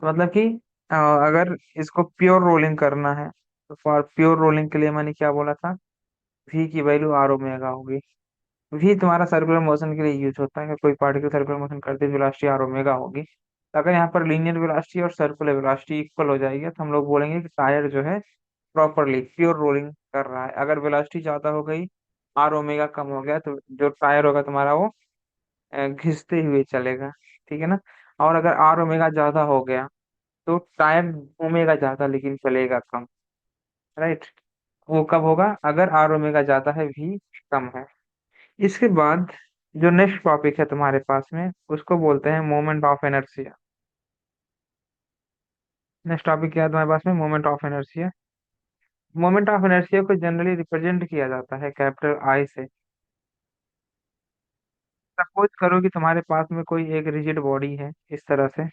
तो मतलब कि अगर इसको प्योर रोलिंग करना है तो फॉर प्योर रोलिंग के लिए मैंने क्या बोला था, v की वैल्यू आर ओमेगा होगी। v तुम्हारा सर्कुलर मोशन के लिए यूज होता है कि कोई पार्टिकल सर्कुलर मोशन करते वेलोसिटी आर ओमेगा होगी। तो अगर यहाँ पर लीनियर वेलोसिटी और सर्कुलर वेलोसिटी इक्वल हो जाएगी तो हम लोग बोलेंगे कि टायर जो है प्रॉपरली प्योर रोलिंग कर रहा है। अगर वेलोसिटी ज्यादा हो गई, आर ओमेगा कम हो गया, तो जो टायर होगा तुम्हारा वो घिसते हुए चलेगा। ठीक है ना। और अगर आर ओमेगा ज्यादा हो गया तो टायर घूमेगा ज्यादा लेकिन चलेगा कम। राइट। वो कब होगा, अगर आर ओमेगा ज्यादा है, भी कम है। इसके बाद जो नेक्स्ट टॉपिक है तुम्हारे पास में उसको बोलते हैं moment of inertia. Next topic क्या है तुम्हारे पास में, moment of inertia. Moment of inertia को जनरली रिप्रेजेंट किया जाता है कैपिटल आई से। सपोज करो कि तुम्हारे पास में कोई एक रिजिड बॉडी है इस तरह से,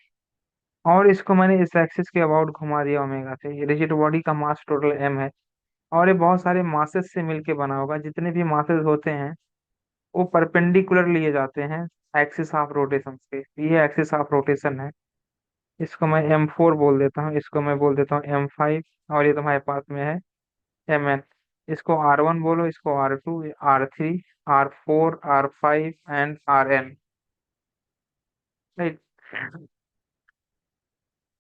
और इसको मैंने इस एक्सिस के अबाउट घुमा दिया ओमेगा से। ये रिजिड बॉडी का मास टोटल एम है, और ये बहुत सारे मासेस से मिलके बना होगा। जितने भी मासेस होते हैं वो परपेंडिकुलर लिए जाते हैं एक्सिस ऑफ रोटेशन के। ये एक्सिस ऑफ रोटेशन है। इसको मैं M4 बोल देता हूँ, इसको मैं बोल देता हूँ M5, और ये तुम्हारे पास में है MN। इसको R1 बोलो, इसको R2, R3, R4, R5 and RN। Right.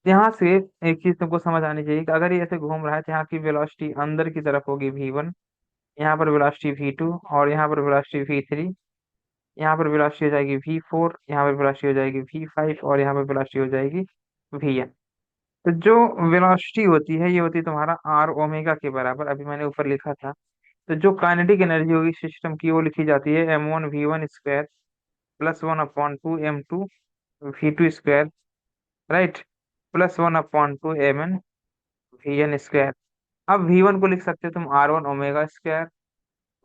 यहाँ से एक चीज तुमको समझ आनी चाहिए कि अगर ये ऐसे घूम रहा है तो यहाँ की वेलोसिटी अंदर की तरफ होगी V1, यहाँ पर वेलोसिटी V2, और यहाँ पर वेलोसिटी V3, यहाँ पर वेलोसिटी हो जाएगी V4, यहाँ पर वेलोसिटी हो जाएगी V5, और यहाँ पर वेलोसिटी हो जाएगी Vn। तो जो वेलोसिटी होती है ये होती है तुम्हारा आर ओमेगा के बराबर, अभी मैंने ऊपर लिखा था। तो जो काइनेटिक एनर्जी होगी सिस्टम की वो लिखी जाती है M1 V1 square plus 1/2 M2 V2 square. Right. Plus 1/2 MN Vn square. अब V1 को लिख सकते हो तुम R1 omega square,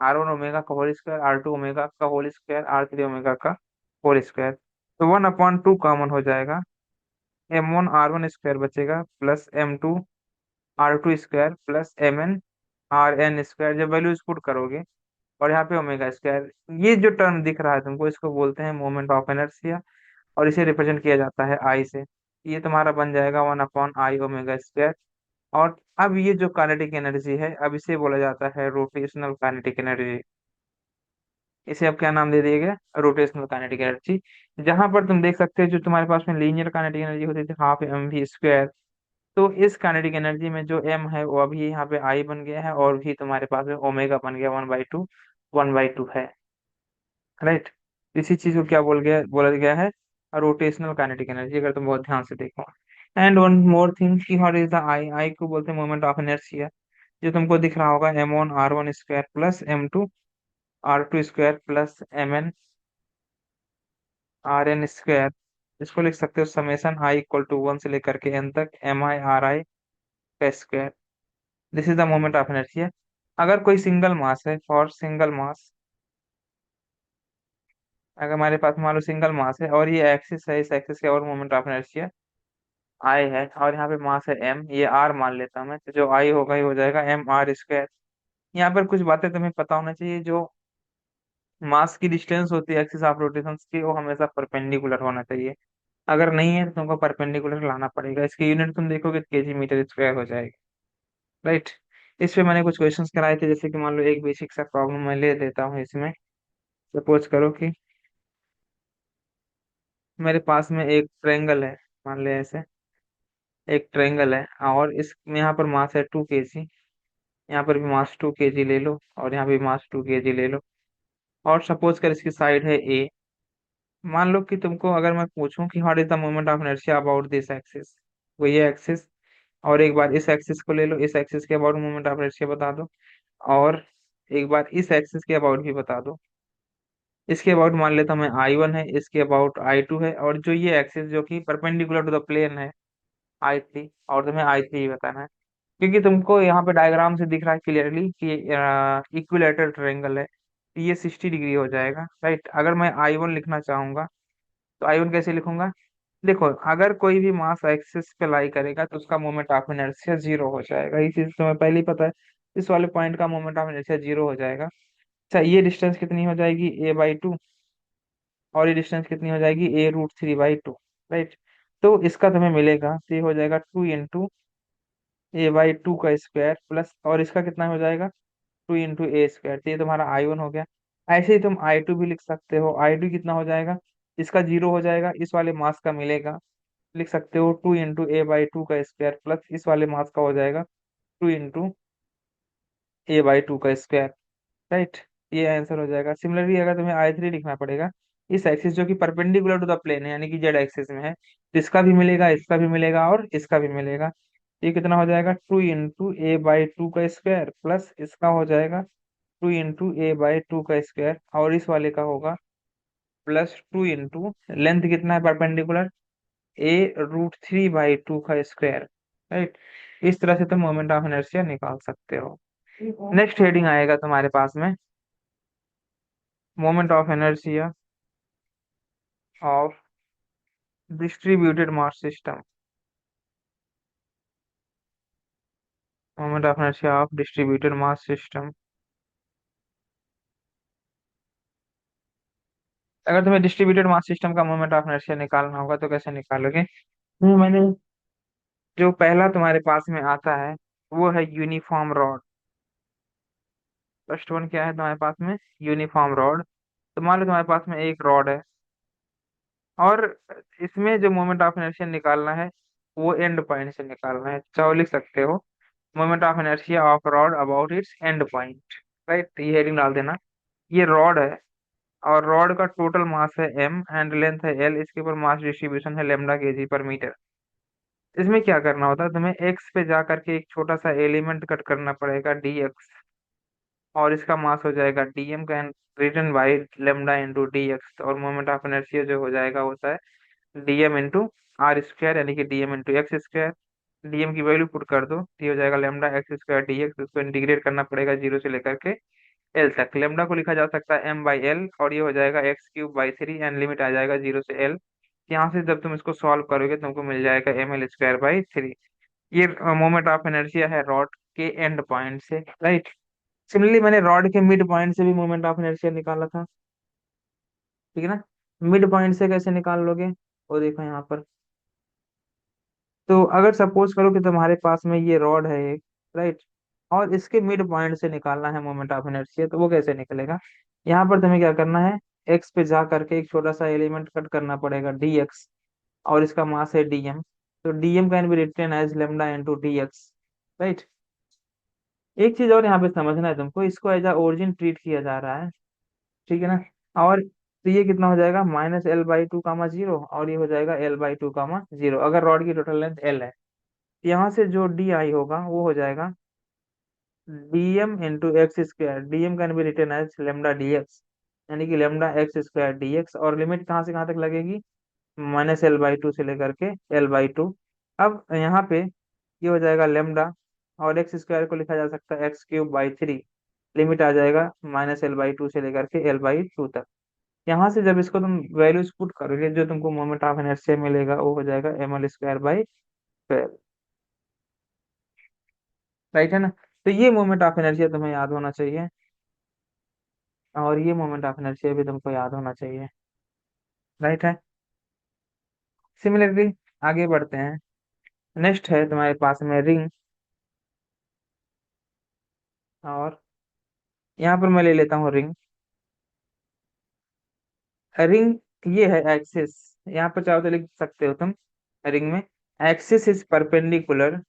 R1 omega का होल स्क्वायर, R2 ओमेगा का होल स्क्वायर, R3 ओमेगा का होल स्क्वायर। तो 1/2 कॉमन हो जाएगा, M1 R1 स्क्वायर बचेगा plus M2 R2 square plus MN RN square. जब वैल्यूज पुट करोगे और यहाँ पे ओमेगा स्क्वायर, ये जो टर्म दिख रहा है तुमको इसको बोलते हैं मोमेंट ऑफ इनर्शिया, और इसे रिप्रेजेंट किया जाता है आई से। ये तुम्हारा बन जाएगा 1/I ओमेगा स्क्वायर। और अब ये जो काइनेटिक एनर्जी है अब इसे बोला जाता है रोटेशनल काइनेटिक एनर्जी। इसे अब क्या नाम दे दिया गया, रोटेशनल काइनेटिक एनर्जी। जहां पर तुम देख सकते हो जो तुम्हारे पास में लीनियर काइनेटिक एनर्जी होती थी ½ mv स्क्वायर, तो इस काइनेटिक एनर्जी में जो m है वो अभी यहाँ पे I बन गया है, और भी तुम्हारे पास में ओमेगा बन गया 1/2, 1/2 है। राइट। इसी चीज को क्या बोला गया है, रोटेशनल काइनेटिक एनर्जी, अगर तुम बहुत ध्यान से देखो। एंड वन मोर थिंग कि व्हाट इज द आई, आई को बोलते हैं मोमेंट ऑफ इनर्शिया। जो तुमको दिख रहा होगा M1 R1 square plus M2 R2 square plus MN RN square. इसको लिख सकते हो समेशन I = 1 से लेकर के n तक MI RI का square. This is the moment of inertia. अगर कोई सिंगल मास है, फॉर सिंगल मास, अगर हमारे पास मान लो सिंगल मास है और ये एक्सिस है, इस एक्सिस के और मोमेंट ऑफ इनर्शिया आई है, और यहाँ पे मास है m, ये r मान लेता हूं मैं, तो जो आई होगा ये हो जाएगा MR स्क्वायर। यहाँ पर कुछ बातें तुम्हें पता होना चाहिए। जो मास की डिस्टेंस होती है एक्सिस ऑफ रोटेशन की वो हमेशा परपेंडिकुलर होना चाहिए। अगर नहीं है तो तुमको परपेंडिकुलर लाना पड़ेगा। इसकी यूनिट तुम देखोगे तो kg/m² हो जाएगी। राइट। इस पे मैंने कुछ क्वेश्चंस कराए थे, जैसे कि मान लो एक बेसिक सा प्रॉब्लम मैं ले लेता हूँ इसमें। सपोज करो कि मेरे पास में एक ट्रेंगल है, मान ले ऐसे एक ट्रेंगल है, और इस यहाँ पर मास है 2 kg, यहाँ पर भी मास 2 kg ले लो, और यहाँ भी मास 2 kg ले लो। और सपोज कर इसकी साइड है ए। मान लो कि तुमको अगर मैं पूछूं कि what is the moment of inertia about this axis, वो ये एक्सिस, और एक बार इस एक्सिस को ले लो, इस एक्सिस के अबाउट मोमेंट ऑफ इनर्शिया बता दो, और एक बार इस एक्सिस के अबाउट भी बता दो। इसके अबाउट मान लेता हूं मैं I1 है, इसके अबाउट I2 है, और जो ये एक्सिस जो कि परपेंडिकुलर टू द प्लेन है I3, और तुम्हें I3 बताना है। क्योंकि तुमको यहाँ पे डायग्राम से दिख रहा है क्लियरली कि इक्विलेटरल ट्रायंगल है, तो ये 60 डिग्री हो जाएगा। राइट। अगर मैं I1 लिखना चाहूंगा तो I1 कैसे लिखूंगा, देखो अगर कोई भी मास एक्सिस पे लाई करेगा तो उसका मोमेंट ऑफ इनर्शिया 0 हो जाएगा। ये चीज तुम्हें पहले ही पता है। इस वाले पॉइंट का मोमेंट ऑफ इनर्शिया 0 हो जाएगा। अच्छा, ये डिस्टेंस कितनी हो जाएगी A/2, और ये डिस्टेंस कितनी हो जाएगी A√3/2। राइट। तो इसका तुम्हें मिलेगा, तो ये हो जाएगा 2 × A/2 का स्क्वायर प्लस, और इसका कितना हो जाएगा 2 × A²। तो ये तुम्हारा I1 हो गया। ऐसे ही तुम I2 भी लिख सकते हो। I2 कितना हो जाएगा, इसका 0 हो जाएगा, इस वाले मास का मिलेगा। लिख सकते हो 2 × A/2 का स्क्वायर प्लस इस वाले मास का हो जाएगा 2 × A/2 का स्क्वायर। राइट, ये आंसर हो जाएगा। सिमिलरली अगर तुम्हें I3 लिखना पड़ेगा, इस एक्सिस जो कि परपेंडिकुलर टू द प्लेन है, यानी कि जेड एक्सिस में है, तो इसका भी मिलेगा, इसका भी मिलेगा और इसका भी मिलेगा। ये कितना हो जाएगा 2 × A/2 का स्क्वायर प्लस इसका हो जाएगा 2 × A/2 का स्क्वायर, और इस वाले का होगा प्लस 2 लेंथ कितना है परपेंडिकुलर, A√3/2 का स्क्वायर। राइट, इस तरह से तुम मोमेंट ऑफ इनर्शिया निकाल सकते हो। नेक्स्ट हेडिंग आएगा तुम्हारे पास में, moment of inertia of distributed mass system. Moment of inertia of distributed mass system. अगर तुम्हें डिस्ट्रीब्यूटेड मास सिस्टम का मोमेंट ऑफ इनर्शिया निकालना होगा तो कैसे निकालोगे? मैंने जो पहला तुम्हारे पास में आता है वो है यूनिफॉर्म रॉड। फर्स्ट वन क्या है तुम्हारे पास में, यूनिफॉर्म रॉड। तो मान लो तुम्हारे पास में एक रॉड है, और इसमें जो मोमेंट ऑफ इनर्शिया निकालना है वो एंड पॉइंट से निकालना है। चाहो लिख सकते हो moment of inertia of rod about it's and point. Right, ये हेडिंग डाल देना। ये रॉड है, और रॉड का टोटल मास है m एंड लेंथ है l, इसके ऊपर मास डिस्ट्रीब्यूशन है लैम्डा kg/मीटर। इसमें क्या करना होता है, तुम्हें x पे जा करके एक छोटा सा एलिमेंट कट करना पड़ेगा dx, और इसका मास हो जाएगा dm का, written by lambda into dx, और मोमेंट ऑफ इनर्शिया जो हो जाएगा होता है dm × r², यानी कि dm × x²। dm की वैल्यू पुट कर दो, तो ये हो जाएगा λx² dx। उसको इंटीग्रेट करना पड़ेगा 0 से लेकर के एल तक। लेमडा को लिखा जा सकता है m/l, और ये हो जाएगा x³/3, एंड लिमिट आ जाएगा 0 से l। यहाँ से जब तुम इसको सॉल्व करोगे तुमको मिल जाएगा ml²/3। ये मोमेंट ऑफ इनर्शिया है रॉड के एंड पॉइंट से। राइट, सिमिलरली मैंने रॉड के मिड पॉइंट से भी मोमेंट ऑफ इनर्शिया निकाला था। ठीक है ना, मिड पॉइंट से कैसे निकाल लोगे, वो देखो यहाँ पर। तो अगर सपोज करो कि तुम्हारे पास में ये रॉड है एक, राइट, और इसके मिड पॉइंट से निकालना है मोमेंट ऑफ इनर्शिया, तो वो कैसे निकलेगा? यहाँ पर तुम्हें क्या करना है, एक्स पे जा करके एक छोटा सा एलिमेंट कट करना पड़ेगा dx, और इसका मास है dm। तो dm can be written as lambda into dx। Right, एक चीज और यहाँ पे समझना है तुमको, इसको एज अ ओरिजिन ट्रीट किया जा रहा है। ठीक है ना, और तो ये कितना हो जाएगा -l/2, 0, और ये हो जाएगा l/2, 0, अगर रॉड की टोटल लेंथ l है। यहाँ से जो डी आई होगा वो हो जाएगा dm × x²। dm can be written as lambda dx, यानी कि लेम्डा x² dx, और लिमिट कहाँ से कहाँ तक लगेगी, -l/2 से लेकर के l/2। अब यहाँ पे ये हो जाएगा लेम्डा, और x² को लिखा जा सकता है x³/3। लिमिट आ जाएगा -l/2 से लेकर के l/2 तक। यहाँ से जब इसको तुम वैल्यूज पुट करोगे, जो तुमको मोमेंट ऑफ इनर्शिया मिलेगा वो हो जाएगा ml²/12। राइट है ना, तो ये मोमेंट ऑफ इनर्शिया तुम्हें याद होना चाहिए, और ये मोमेंट ऑफ इनर्शिया भी तुमको याद होना चाहिए। राइट है, सिमिलरली आगे बढ़ते हैं। नेक्स्ट है तुम्हारे पास में रिंग, और यहाँ पर मैं ले लेता हूँ रिंग। रिंग ये है एक्सिस, यहाँ पर चाहो तो लिख सकते हो तुम रिंग में, axis is perpendicular,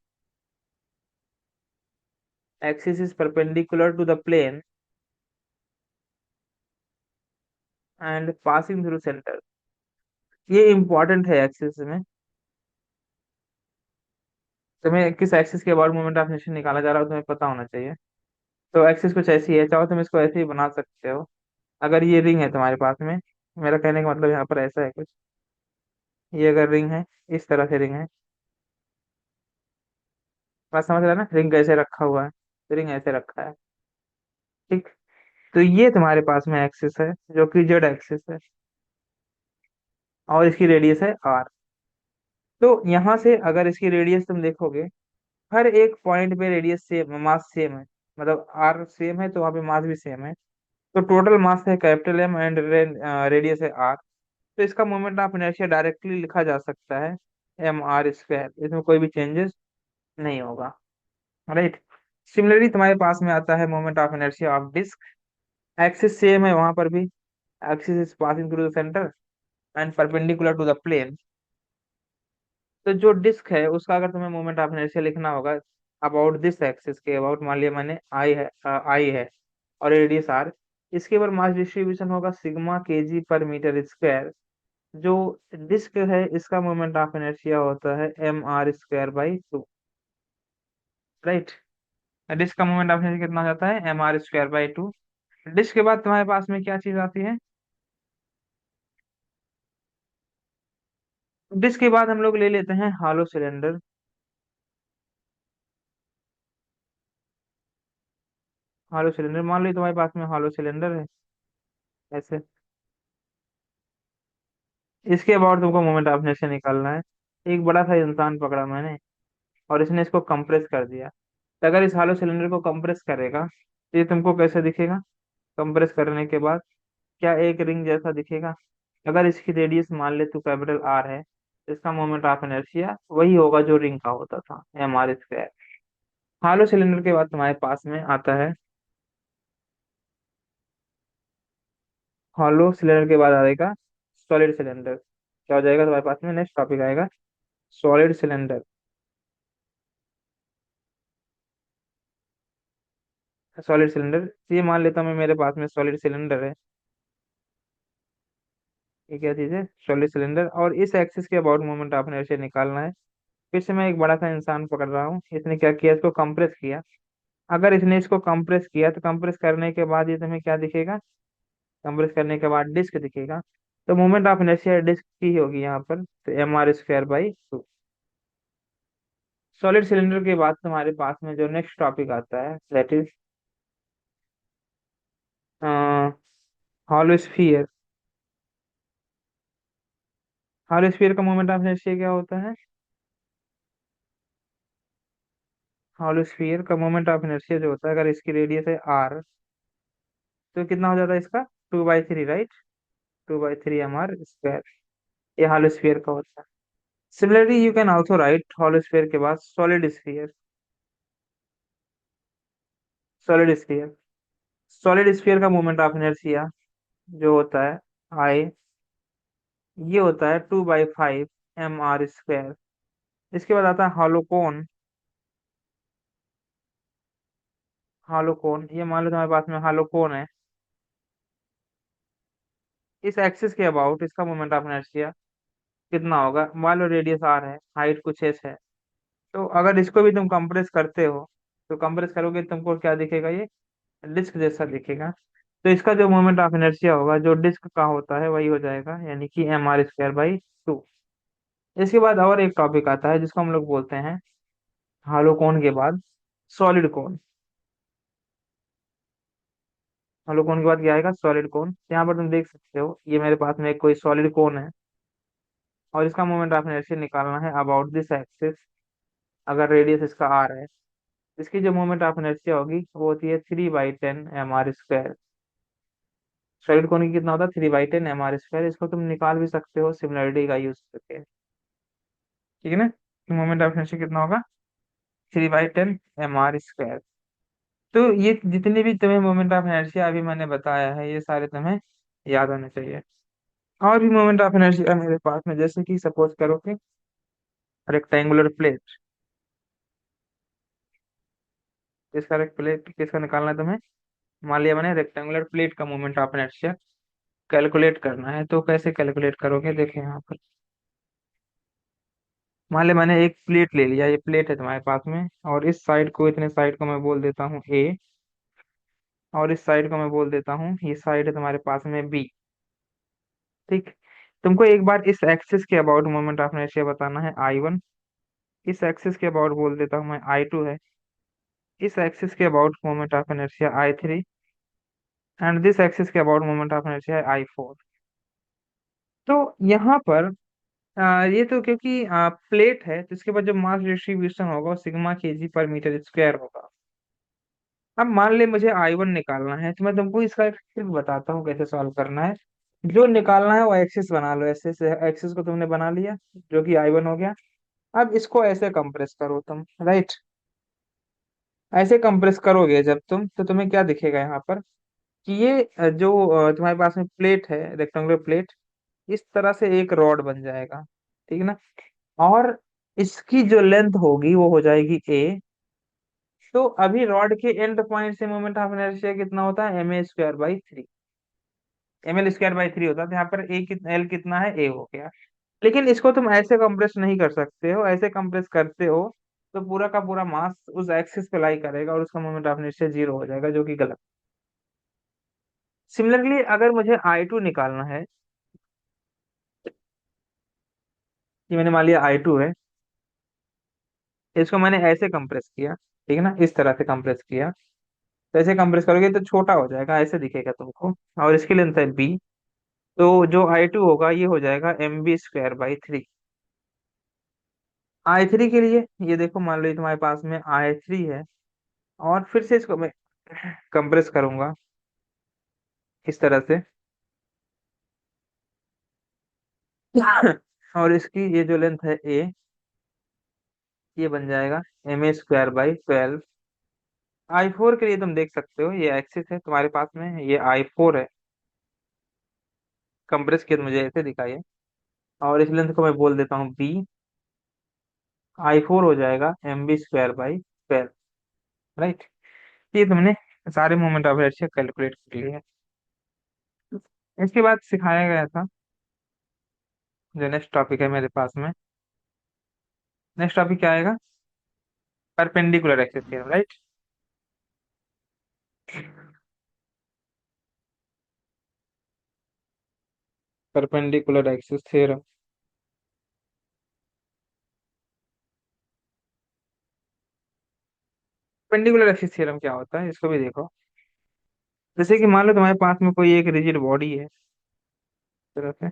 axis is perpendicular to the plane and passing through centre. ये इंपॉर्टेंट है एक्सिस में। तुम्हें किस एक्सिस के अबाउट मोमेंट ऑफ इनर्शिया निकाला जा रहा है तुम्हें पता होना चाहिए। तो एक्सिस कुछ ऐसी है, चाहो तुम इसको ऐसे ही बना सकते हो। अगर ये रिंग है तुम्हारे पास में, मेरा कहने का मतलब यहाँ पर ऐसा है कुछ, ये अगर रिंग है, इस तरह से रिंग है, बात समझ रहा है ना, रिंग कैसे रखा हुआ है, रिंग ऐसे रखा है। ठीक, तो ये तुम्हारे पास में एक्सिस है जो कि जेड एक्सिस है, और इसकी रेडियस है आर। तो यहाँ से अगर इसकी रेडियस तुम देखोगे, हर एक पॉइंट पे रेडियस सेम, मास सेम है, मतलब आर सेम है तो वहाँ पे मास भी सेम है। तो टोटल मास है कैपिटल एम एंड रेडियस है आर। तो इसका मोमेंट ऑफ इनर्शिया डायरेक्टली लिखा जा सकता है mr², इसमें कोई भी चेंजेस नहीं होगा। राइट। सिमिलरली तुम्हारे पास में आता है moment of inertia of disc. Axis same है वहां पर भी, axis is passing through the centre and perpendicular to the plane. तो जो डिस्क है उसका अगर तुम्हें मोमेंट ऑफ इनर्शिया लिखना होगा अबाउट दिस एक्सिस के अबाउट, मान लिया मैंने आई है और रेडियस आर, इसके ऊपर मास डिस्ट्रीब्यूशन होगा सिग्मा केजी पर मीटर स्क्वायर। जो डिस्क है इसका मोमेंट ऑफ इनर्शिया होता है mr²/2। राइट। डिस्क का मोमेंट ऑफ इनर्शिया कितना हो जाता है mr²/2। डिस्क के बाद तुम्हारे पास में क्या चीज आती है? डिस्क के बाद हम लोग ले लेते हैं हॉलो सिलेंडर। हॉलो सिलेंडर, मान लो तुम्हारे पास में हॉलो सिलेंडर है ऐसे। इसके अबाउट तुमको मोमेंट ऑफ इनर्शिया निकालना है। एक बड़ा सा इंसान पकड़ा मैंने और इसने इसको कंप्रेस कर दिया। तो अगर इस हॉलो सिलेंडर को कंप्रेस करेगा तो ये तुमको कैसे दिखेगा? कंप्रेस करने के बाद क्या एक रिंग जैसा दिखेगा? अगर इसकी रेडियस मान ले तो कैपिटल आर है, तो इसका मोमेंट ऑफ इनर्शिया वही होगा जो रिंग का होता था, mr²। हॉलो सिलेंडर के बाद तुम्हारे पास में आता है, हॉलो सिलेंडर के बाद आएगा सॉलिड सिलेंडर। क्या हो जाएगा तुम्हारे पास में? नेक्स्ट टॉपिक आएगा सॉलिड सिलेंडर। सॉलिड सिलेंडर, ये मान लेता हूँ मैं मेरे पास में सॉलिड सिलेंडर है। ये क्या चीज है? Solid cylinder. और इस एक्सिस के अबाउट मोमेंट ऑफ इनर्शिया निकालना है। फिर से मैं एक बड़ा सा इंसान पकड़ रहा हूँ, इसने क्या किया? इसको कंप्रेस किया। अगर इसने इसको कंप्रेस किया तो कंप्रेस करने के बाद ये तुम्हें क्या दिखेगा? कंप्रेस करने के बाद डिस्क दिखेगा। तो मोमेंट ऑफ इनर्शिया डिस्क की होगी यहाँ पर, तो mr²/2। सॉलिड सिलेंडर के बाद तुम्हारे पास में जो नेक्स्ट टॉपिक आता है that is hollow sphere. Hollow sphere का मोमेंट ऑफ इनर्शिया क्या होता है? हॉलो स्फीयर का मोमेंट ऑफ इनर्शिया जो होता है, अगर इसकी रेडियस है आर, तो कितना हो जाता है इसका? 2/3, राइट। 2/3 mr²। ये हॉलो स्फीयर का होता है। Similarly you can also right hollow sphere के बाद solid sphere. Solid sphere, solid sphere का मोमेंट ऑफ इनर्शिया जो होता है आई, ये होता है 2/5 mr²। इसके बाद आता है हॉलोकोन। हॉलोकोन, ये मान लो तुम्हारे पास में हॉलोकोन है। इस एक्सिस के अबाउट इसका मोमेंट ऑफ इनर्शिया कितना होगा? मान लो रेडियस आर है, हाइट कुछ एस है। तो अगर इसको भी तुम कंप्रेस करते हो तो कंप्रेस करोगे तो तुमको क्या दिखेगा? ये डिस्क जैसा दिखेगा। तो इसका जो मोमेंट ऑफ इनर्शिया होगा जो डिस्क का होता है वही हो जाएगा, यानी कि mr²/2। इसके बाद और एक टॉपिक आता है जिसको हम लोग बोलते हैं हालो कोन के बाद सॉलिड कोन। हालो कोन के बाद क्या आएगा? सॉलिड कोन। यहाँ पर तुम देख सकते हो ये मेरे पास में एक कोई सॉलिड कोन है और इसका मोमेंट ऑफ इनर्शिया निकालना है अबाउट दिस एक्सिस। अगर रेडियस इसका आर है, इसकी जो मोमेंट ऑफ इनर्शिया होगी वो होती है 3/10 mr²। सॉलिड कोन की कितना होता है? 3/10 mr²। इसको तुम निकाल भी सकते हो सिमिलरिटी का यूज करके। ठीक है ना? मोमेंट ऑफ इनर्शिया कितना होगा? 3/10 mr²। तो ये जितने भी तुम्हें मोमेंट ऑफ इनर्शिया अभी मैंने बताया है ये सारे तुम्हें याद होने चाहिए। और भी मोमेंट ऑफ इनर्शिया मेरे पास में, जैसे कि सपोज करो कि रेक्टेंगुलर प्लेट। किसका प्लेट किसका निकालना है तुम्हें? मान लिया मैंने रेक्टेंगुलर प्लेट का मोमेंट ऑफ इनर्शिया कैलकुलेट करना है, तो कैसे कैलकुलेट करोगे? देखो यहाँ पर मान लिया मैंने एक प्लेट ले लिया, ये प्लेट है तुम्हारे पास में, और इस साइड को, इतने साइड को मैं बोल देता हूँ ए, और इस साइड को मैं बोल देता हूँ, ये साइड है तुम्हारे पास में बी। ठीक। तुमको एक बार इस एक्सिस के अबाउट मोमेंट ऑफ इनर्शिया बताना है I1। इस एक्सिस के अबाउट बोल देता हूँ मैं I2 है। इस एक्सिस के about moment of inertia I3। And this axis के अबाउट मोमेंट ऑफ इनर्शिया है I4। तो यहाँ पर ये तो क्योंकि प्लेट है तो इसके बाद जो मास डिस्ट्रीब्यूशन होगा वो सिग्मा केजी पर मीटर स्क्वायर होगा। अब मान ले मुझे I1 निकालना है, तो मैं तुमको इसका एक ट्रिक बताता हूँ कैसे सॉल्व करना है। जो निकालना है वो एक्सिस बना लो, ऐसे से एक्सिस को तुमने बना लिया, जो कि I1 हो गया। अब इसको ऐसे कंप्रेस करो तुम, राइट। ऐसे कंप्रेस करोगे जब तुम, तो तुम्हें क्या दिखेगा यहाँ पर, कि ये जो तुम्हारे पास में प्लेट है, रेक्टेंगुलर प्लेट, इस तरह से एक रॉड बन जाएगा, ठीक है ना। और इसकी जो लेंथ होगी वो हो जाएगी A। तो अभी रॉड के एंड पॉइंट से मोमेंट ऑफ इनर्शिया कितना होता है, ma² बाई 3। ml² बाई 3 होता है, तो यहाँ पर L कितना है, A हो गया। लेकिन इसको तुम ऐसे कंप्रेस नहीं कर सकते हो, ऐसे कंप्रेस करते हो तो पूरा का पूरा मास उस एक्सिस पे लाई करेगा और उसका मोमेंट ऑफ इनर्शिया 0 हो जाएगा, जो कि गलत। सिमिलरली अगर मुझे I2 निकालना है, कि मैंने मान लिया I2 है, इसको मैंने ऐसे कंप्रेस किया, ठीक है ना, इस तरह से कंप्रेस किया। तो ऐसे कंप्रेस करोगे तो छोटा हो जाएगा, ऐसे दिखेगा तुमको, और इसकी लेंथ है B। तो जो I2 होगा ये हो जाएगा mb² बाई 3। I3 के लिए ये देखो, मान लो ये तुम्हारे पास में I3 है, और फिर से इसको मैं कंप्रेस करूंगा इस तरह से। और इसकी ये जो लेंथ है A, ये बन जाएगा ma² बाई 12। I4 के लिए तुम देख सकते हो, ये एक्सिस है तुम्हारे पास में, ये I4 है, कंप्रेस किया तो मुझे ऐसे दिखाई है। और इस लेंथ को मैं बोल देता हूँ B। I4 हो जाएगा mb² बाई 12, राइट। ये तुमने सारे मोमेंट ऑफ इनर्शिया कैलकुलेट कर लिए हैं। इसके बाद सिखाया गया था, जो नेक्स्ट टॉपिक है मेरे पास में, नेक्स्ट टॉपिक क्या आएगा, perpendicular axis theorem, right. Perpendicular axis theorem. Perpendicular axis theorem क्या होता है, इसको भी देखो। जैसे कि मान लो तुम्हारे पास में कोई एक रिजिड बॉडी है, इस तरह से,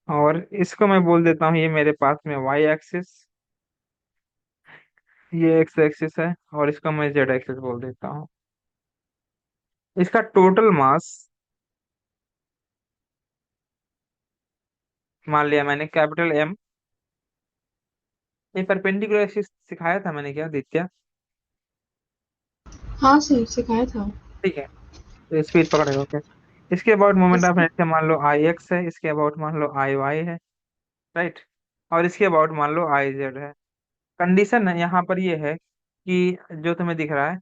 और इसको मैं बोल देता हूँ, ये मेरे पास में वाई एक्सिस, ये एक्स एक्सिस है, और इसको मैं जेड एक्सिस बोल देता हूँ। इसका टोटल मास, मान लिया मैंने कैपिटल M। ये परपेंडिकुलर एक्सिस सिखाया था मैंने क्या, दित्या? हाँ सर, सिखाया था। ठीक है, तो स्पीड पकड़े, ओके। इसके अबाउट मोमेंट ऑफ इसकी इनर्शिया मान लो I x है, इसके अबाउट मान लो I y है, राइट। और इसके अबाउट मान लो I z है। कंडीशन है यहाँ पर ये है कि जो तुम्हें दिख रहा है,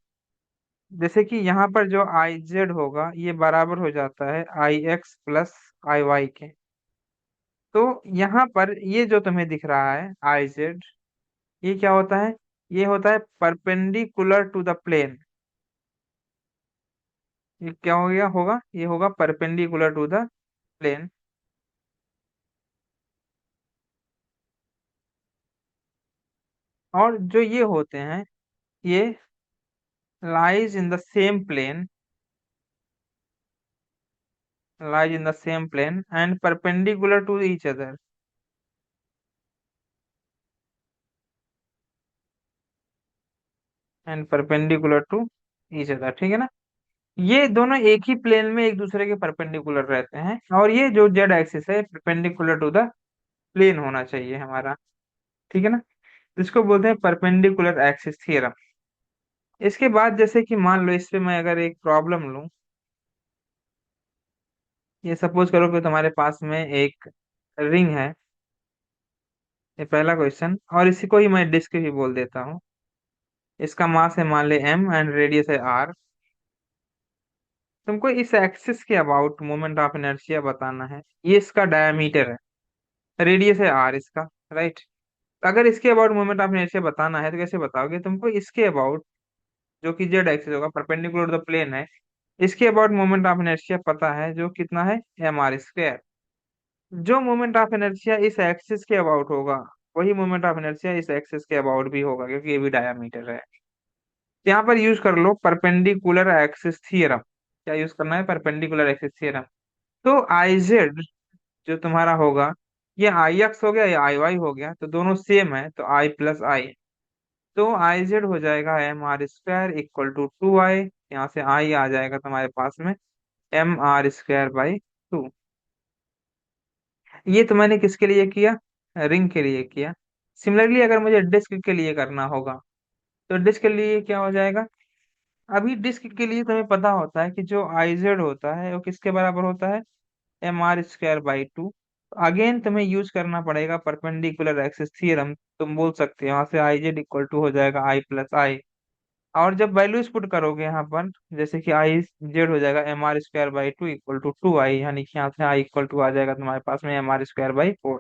जैसे कि यहाँ पर जो I z होगा ये बराबर हो जाता है I x plus I y के। तो यहाँ पर ये जो तुम्हें दिख रहा है I z, ये क्या होता है, ये होता है परपेंडिकुलर टू द प्लेन। ये क्या हो गया, होगा, ये होगा परपेंडिकुलर टू द प्लेन। और जो ये होते हैं, ये lies in the same plane, lies in the same plane and perpendicular to each other, and perpendicular to each other, ठीक है ना। ये दोनों एक ही प्लेन में एक दूसरे के परपेंडिकुलर रहते हैं, और ये जो जेड एक्सिस है परपेंडिकुलर टू द प्लेन होना चाहिए हमारा, ठीक है ना। इसको बोलते हैं परपेंडिकुलर एक्सिस थ्योरम। इसके बाद जैसे कि मान लो इस पे मैं अगर एक प्रॉब्लम लूं, ये सपोज करो कि तुम्हारे पास में एक रिंग है, ये पहला क्वेश्चन, और इसी को ही मैं डिस्क भी बोल देता हूँ। इसका मास है मान ले M एंड रेडियस है R। तुमको इस एक्सिस के अबाउट मोमेंट ऑफ इनर्शिया बताना है, ये इसका डायमीटर है, रेडियस है R इसका, राइट। अगर इसके अबाउट मोमेंट ऑफ इनर्शिया बताना है तो कैसे बताओगे, तुमको इसके अबाउट, जो कि जेड एक्सिस होगा परपेंडिकुलर टू द प्लेन है, इसके अबाउट मोमेंट ऑफ इनर्शिया पता है, जो कितना है mr²। जो मोमेंट ऑफ इनर्शिया इस एक्सिस के अबाउट होगा, वही मोमेंट ऑफ इनर्शिया इस एक्सिस के अबाउट भी होगा, क्योंकि ये भी डायमीटर है। यहाँ पर यूज कर लो परपेंडिकुलर एक्सिस थ्योरम। क्या यूज करना है, परपेंडिकुलर एक्सिस थ्योरम। तो आई जेड जो तुम्हारा होगा, ये आई एक्स हो गया, या आई वाई हो गया, तो दोनों सेम है, तो आई प्लस आई। तो आई जेड हो जाएगा mr² = 2i। यहाँ से आई आ जाएगा तुम्हारे पास में mr² बाई 2। ये तो मैंने किसके लिए किया, रिंग के लिए किया। सिमिलरली अगर मुझे डिस्क के लिए करना होगा, तो डिस्क के लिए क्या हो जाएगा। अभी डिस्क के लिए तुम्हें पता होता है कि जो आई जेड होता है वो किसके बराबर होता है, mr² बाई 2। अगेन तुम्हें यूज करना पड़ेगा परपेंडिकुलर एक्सिस थ्योरम। तुम बोल सकते हो वहां से आई जेड इक्वल टू हो जाएगा I+I। और जब वैल्यूज पुट करोगे यहाँ पर, जैसे कि आई जेड हो जाएगा mr² by 2 equal to 2I, यानी कि यहाँ से आई इक्वल टू आ जाएगा तुम्हारे पास में mr²बाई 4।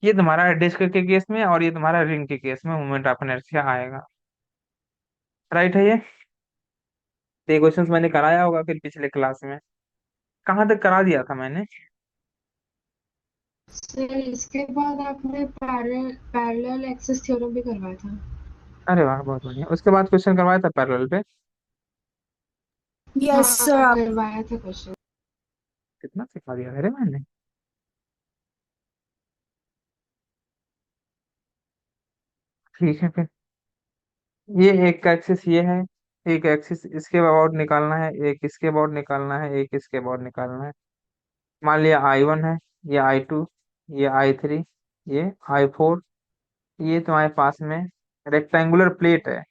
ये तुम्हारा डिस्क के केस में, और ये तुम्हारा रिंग के केस में मोमेंट ऑफ इनर्शिया आएगा। राइट है ये। तो ये क्वेश्चंस मैंने कराया होगा फिर पिछले क्लास में, कहाँ तक करा दिया था मैंने। सर इसके बाद आपने पैरेलल पैरेलल एक्सिस थ्योरम भी करवाया था। अरे वाह बहुत बढ़िया, उसके बाद क्वेश्चन करवाया था पैरेलल पे। यस सर, आप करवाया था क्वेश्चन। कितना सिखा दिया अरे मैंने। ठीक है फिर, ये एक एक्सिस ये है, एक एक्सिस इसके अबाउट निकालना है, एक इसके अबाउट निकालना है, एक इसके अबाउट निकालना है। मान लिया I1 है, ये I2, ये I3, ये I4। ये तुम्हारे पास में रेक्टेंगुलर प्लेट है।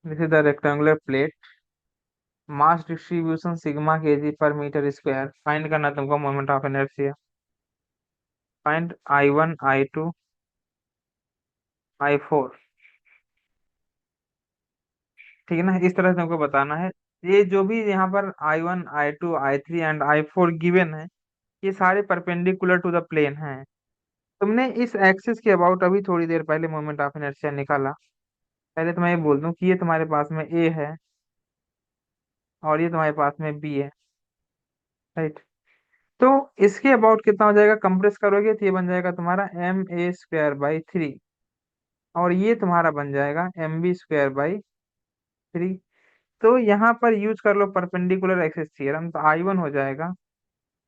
This is the rectangular plate. Mass distribution sigma KG पर मीटर स्क्वायर फाइंड करना तुमको, moment of inertia. Find I1 I2 I4। ठीक है ना, इस तरह से तुमको बताना है। ये जो भी यहाँ पर I1 I2 I3 and I4 given है, ये सारे परपेंडिकुलर टू द प्लेन हैं। तुमने इस एक्सिस के अबाउट अभी थोड़ी देर पहले मोमेंट ऑफ इनर्शिया निकाला। पहले तो मैं ये बोल दूं कि ये तुम्हारे पास में ए है, और ये तुम्हारे पास में बी है। राइट। तो इसके अबाउट कितना हो जाएगा, कंप्रेस करोगे तो ये बन जाएगा तुम्हारा ma²बाई 3, और ये तुम्हारा बन जाएगा mb²बाई 3। तो यहाँ पर यूज कर लो परपेंडिकुलर एक्सिस थ्योरम, तो I1 हो जाएगा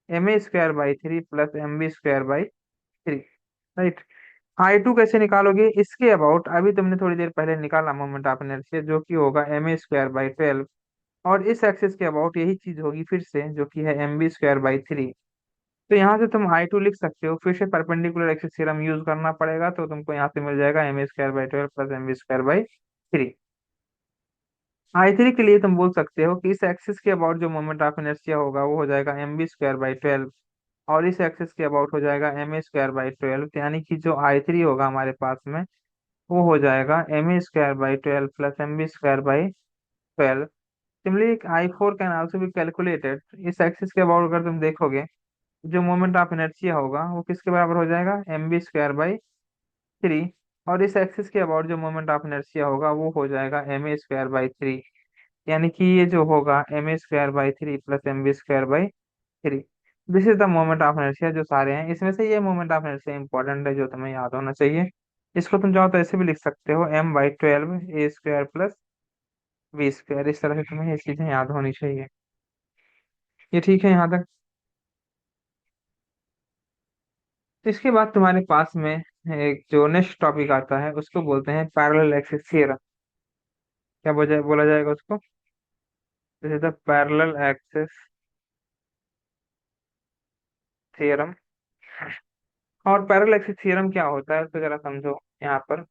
ma² बाई 3 प्लस mb²बाई 3। राइट। I2 कैसे निकालोगे, इसके अबाउट अभी तुमने थोड़ी देर पहले निकाला मोमेंट ऑफ इनर्शिया, जो कि होगा ma²बाई 12। और इस एक्सिस के अबाउट यही चीज होगी फिर से, जो कि है mb²बाई 3। तो यहाँ से तुम I2 लिख सकते हो, फिर से परपेंडिकुलर एक्सिस थ्योरम यूज करना पड़ेगा, तो तुमको यहाँ से मिल जाएगा ma² बाई 12 प्लस mb²बाई 3। I3 के लिए तुम बोल सकते हो कि इस एक्सिस के अबाउट जो मोमेंट ऑफ इनर्शिया होगा वो हो जाएगा mb²बाई 12, और इस एक्सिस के अबाउट हो जाएगा ma²बाई 12। यानी कि जो I3 होगा हमारे पास में, वो हो जाएगा ma²बाई 12 प्लस mb²बाई 12। Similarly I4 can also be calculated. इस एक्सिस के अबाउट अगर तुम देखोगे, जो मोमेंट ऑफ इनर्शिया होगा वो किसके बराबर हो जाएगा, mb²बाई 3। और इस एक्सिस के अबाउट जो मोमेंट ऑफ इनर्शिया होगा वो हो जाएगा ma²बाई 3। यानी कि ये जो होगा ma²बाई 3 प्लस mb²बाई 3। This is the moment of inertia. जो सारे हैं इसमें से ये मोमेंट ऑफ इनर्शिया इंपॉर्टेंट है, जो तुम्हें याद होना चाहिए। इसको तुम चाहो तो ऐसे भी लिख सकते हो, m/12 a² प्लस b²। इस तरह से तुम्हें ये चीजें याद होनी चाहिए। ये ठीक है यहाँ तक। इसके बाद तुम्हारे पास में एक जो नेक्स्ट टॉपिक आता है, उसको बोलते हैं पैरेलल एक्सिस थ्योरम। क्या बोला जाएगा उसको, this is the parallel axis theorem. और पैरेलल एक्सिस थ्योरम क्या होता है उसको जरा समझो यहाँ पर।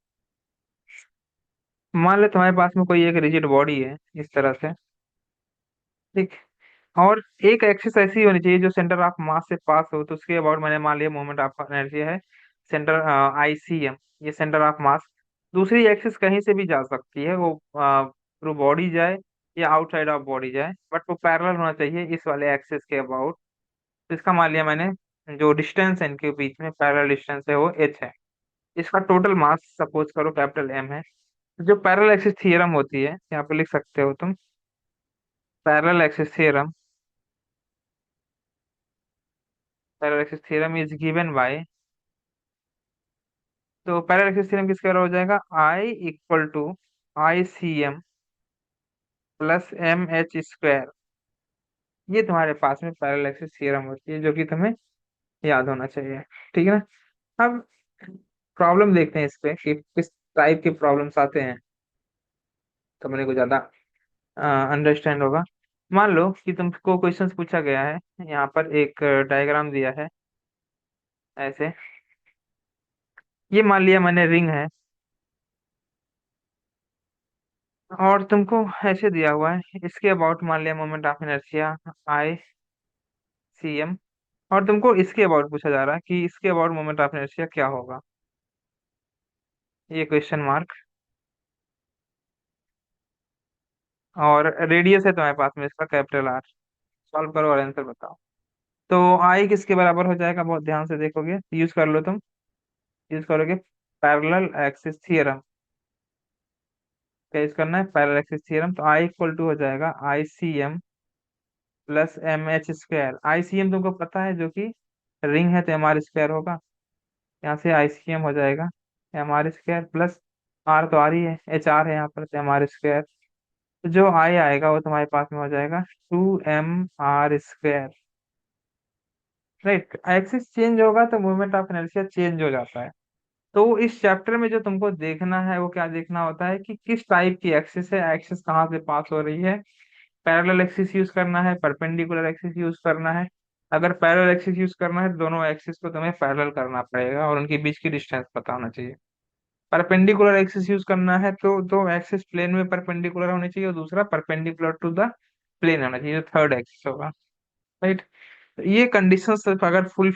मान लो तुम्हारे पास में कोई एक रिजिड बॉडी है इस तरह से, ठीक। और एक एक्सिस ऐसी होनी चाहिए जो सेंटर ऑफ मास से पास हो, तो उसके अबाउट मैंने मान लिया मोमेंट ऑफ एनर्जी है सेंटर ICM, ये सेंटर ऑफ मास। दूसरी एक्सिस कहीं से भी जा सकती है, वो थ्रू बॉडी जाए या आउटसाइड ऑफ बॉडी जाए, बट वो पैरेलल होना चाहिए इस वाले एक्सिस के अबाउट। तो इसका मान लिया मैंने, जो डिस्टेंस है इनके बीच में पैरेलल डिस्टेंस है वो h है। इसका टोटल मास सपोज करो कैपिटल M है। जो पैरेलल एक्सिस थ्योरम होती है, यहाँ पे लिख सकते हो तुम, parallel axis theorem. Parallel axis theorem is given by, तो पैरेलल एक्सिस थ्योरम किसके बराबर हो जाएगा, I = ICM प्लस MH²। ये तुम्हारे पास में पैरेलल एक्सिस थ्योरम होती है, जो कि तुम्हें याद होना चाहिए। ठीक है ना। अब प्रॉब्लम देखते हैं इस पे कि किस टाइप के प्रॉब्लम्स आते हैं, तो मेरे को ज्यादा अंडरस्टैंड होगा। मान लो कि तुमको क्वेश्चंस पूछा गया है, यहाँ पर एक डायग्राम दिया है ऐसे। ये मान लिया मैंने रिंग है, और तुमको ऐसे दिया हुआ है, इसके अबाउट मान लिया moment of inertia I C M, और तुमको इसके अबाउट पूछा जा रहा है कि इसके अबाउट मोमेंट ऑफ इनर्शिया क्या होगा, ये क्वेश्चन मार्क। और रेडियस है तुम्हारे पास में इसका कैपिटल आर। सॉल्व करो और आंसर बताओ। तो आई किसके बराबर हो जाएगा, बहुत ध्यान से देखोगे, यूज कर लो तुम, यूज करोगे पैरेलल एक्सिस थ्योरम। क्या यूज करना है, पैरेलल एक्सिस थ्योरम। तो आई इक्वल टू हो जाएगा I C M plus M H square. I C M तुमको पता है, जो कि रिंग है तो एम आर स्क्वायर होगा। यहाँ से आई सी एम हो जाएगा M R square plus R, तो आर ही है, एच आर है यहाँ पर, तो एम आर स्क्वायर। तो जो आई आएगा वो तुम्हारे पास में हो जाएगा 2 mr square. Right, axis change होगा तो मूवमेंट ऑफ इनर्शिया चेंज हो जाता है। तो इस चैप्टर में जो तुमको देखना है वो क्या देखना होता है कि किस टाइप की एक्सिस है, एक्सिस कहाँ से पास हो रही है। पैरेलल एक्सिस यूज करना है, परपेंडिकुलर एक्सिस यूज करना है। अगर पैरेलल एक्सिस यूज करना है तो दोनों एक्सिस को तुम्हें पैरेलल करना पड़ेगा और उनके बीच की डिस्टेंस पता होना चाहिए। परपेंडिकुलर एक्सिस यूज करना है तो दो एक्सिस प्लेन में परपेंडिकुलर होनी चाहिए, और दूसरा परपेंडिकुलर टू द प्लेन होना चाहिए, जो थर्ड एक्सिस होगा। राइट, ये कंडीशन सिर्फ अगर फुल